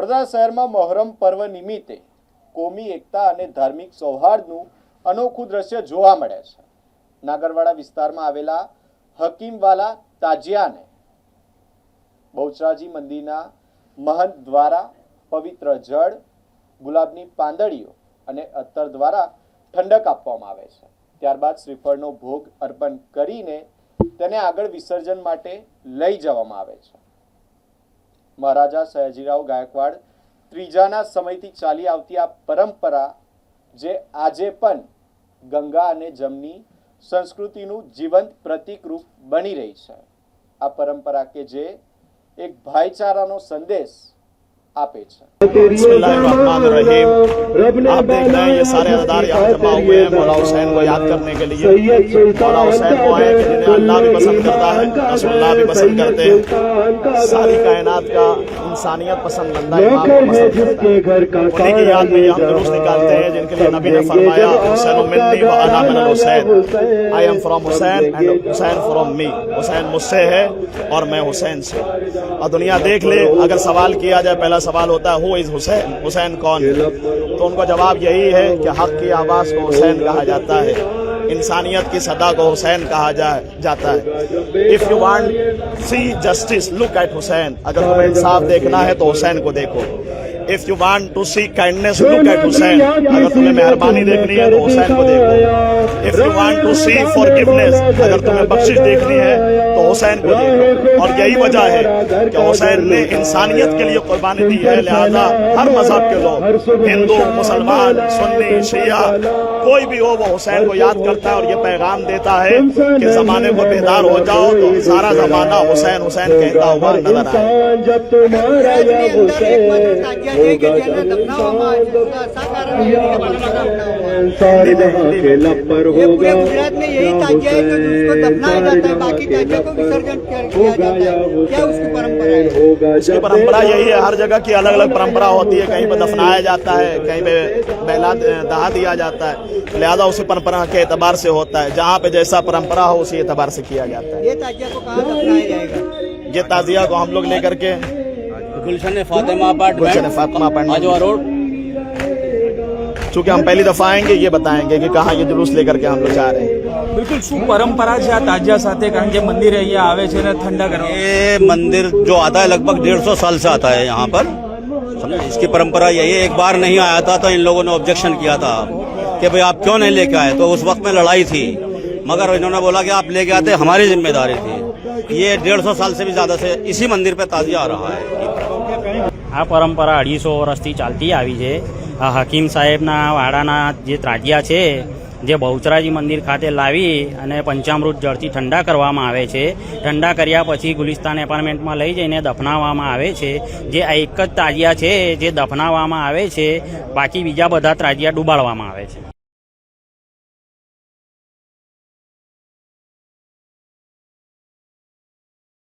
વડોદરા શહેરમાં મોહરમ પર્વ નિમિત્તે કોમી એકતા અને ધાર્મિક સૌહાર્દનું અનોખું દ્રશ્ય જોવા મળે છે। નાગરવાડા વિસ્તારમાં આવેલા હકીમવાલા તાજિયાને બહુચરાજી મંદિરના મહંત દ્વારા પવિત્ર જળ, ગુલાબની પાંદડીઓ અને અત્તર દ્વારા ઠંડક આપવામાં આવે છે। ત્યારબાદ શ્રીફળનો ભોગ અર્પણ કરીને તેને આગળ વિસર્જન માટે લઈ જવામાં આવે છે। મહારાજા સયાજીરાવ ગાયકવાડ ત્રીજાના સમયથી ચાલી આવતી આ પરંપરા જે આજે પણ ગંગા અને જમની સંસ્કૃતિનું જીવંત પ્રતીક રૂપ બની રહી છે। આ પરંપરા કે જે એક ભાઈચારાનો સંદેશ आपे बिस्मिल्लाहिर्रहमानिर्रहीम। आप देख रहे हैं ये सारे अदादार यहाँ जमा हुए हैं मौला हुसैन को याद करने के लिए। मौला हुसैन को है कि जिन्हें अल्लाह भी पसंद करता है, रसूलुल्लाह भी पसंद करते हैं, सारी कायनात का इंसानियत पसंद बंदा इमाम को पसंद करता है। उन्हीं की याद में हम जुलूस निकालते हैं जिनके लिए नबी ने फरमाया हुसैन मिन्नी व अना मिनल Hussain, I am from Hussain and Hussain from me. Hussain मुझसे है और मैं हुसैन से। और दुनिया देख ले, अगर सवाल किया जाए, पहला सवाल होता है हु इज हुसैन, हुसैन कौन है, तो उनका जवाब यही है कि हक की आवाज़ को हुसैन कहा जाता है, इंसानियत की सदा को हुसैन कहा जाता है। If you want see justice look at Hussain, अगर तुम्हें इंसाफ देखना है तो हुसैन को देखो। If you want to see kindness look at Hussain, अगर तुम्हें मेहरबानी देखनी है तो हुसैन को देखो। If you want to see forgiveness, अगर तुम्हें बख्शिश देखनी है तो हुसैन को देखो। और यही वजह है कि हुसैन ने इंसानियत के लिए कुर्बानी दी है। लिहाजा हर मजहब के लोग, हिंदू, मुसलमान, सुन्नी, शिया, कोई भी हो, वो हुसैन को याद करता है और ये पैगाम देता है कि जमाने को बेदार हो जाओ तो सारा जमाना हुसैन हुसैन कहता हुआ नजर आए। गुजरात में यही ताजिया है कि उसको दफनाया जाता है, बाकी ताजिया को विसर्जन किया जाता है। क्या उसकी परंपरा है? उसकी परंपरा यही है, हर जगह की अलग अलग परंपरा होती है। कहीं पे दफनाया जाता है, कहीं पे बैला दहा दिया जाता है। लिहाजा उसी परंपरा के एतबार से होता है, जहाँ पे जैसा परंपरा हो उसी एतबार से किया जाता है। ये ताजिया को कहाँ दफनाया जाएगा? ये ताजिया को हम लोग लेकर के गुलशन फातिमा अपार्टमेंट रोड, चूँकि हम पहली दफा आएंगे ये बताएंगे कि कहाँ ये जुलूस लेकर के हम लोग जा रहे हैं। बिल्कुल શું પરંપરા છે આ તાજિયા સાથે? કારણ કે મંદિર અહીંયા આવે છે ને ઠંડા કરવા। ये मंदिर जो आता है लगभग 150 साल से आता है यहाँ पर, समझे। इसकी परंपरा यही है। एक बार नहीं आया था तो इन लोगों ने ऑब्जेक्शन किया था कि भाई आप क्यों नहीं लेके आए, तो उस वक्त में लड़ाई थी, मगर इन्होंने बोला कि आप लेके आते, हमारी जिम्मेदारी थी। ये 150 साल से भी ज्यादा से इसी मंदिर पे ताजिया आ रहा है। આ પરંપરા 250 વર્ષથી ચાલતી આવી છે। આ હકીમ સાહેબના વાડાના જે તાજિયા છે જે બહુચરાજી મંદિર ખાતે લાવી અને પંચામૃત જળથી ઠંડા કરવામાં આવે છે। ઠંડા કર્યા પછી ગુલિસ્તાન એપાર્ટમેન્ટમાં લઈ જઈને દફનાવવામાં આવે છે। જે આ એક જ તાજિયા છે જે દફનાવવામાં આવે છે, બાકી બીજા બધા તાજિયા ડૂબાડવામાં આવે છે।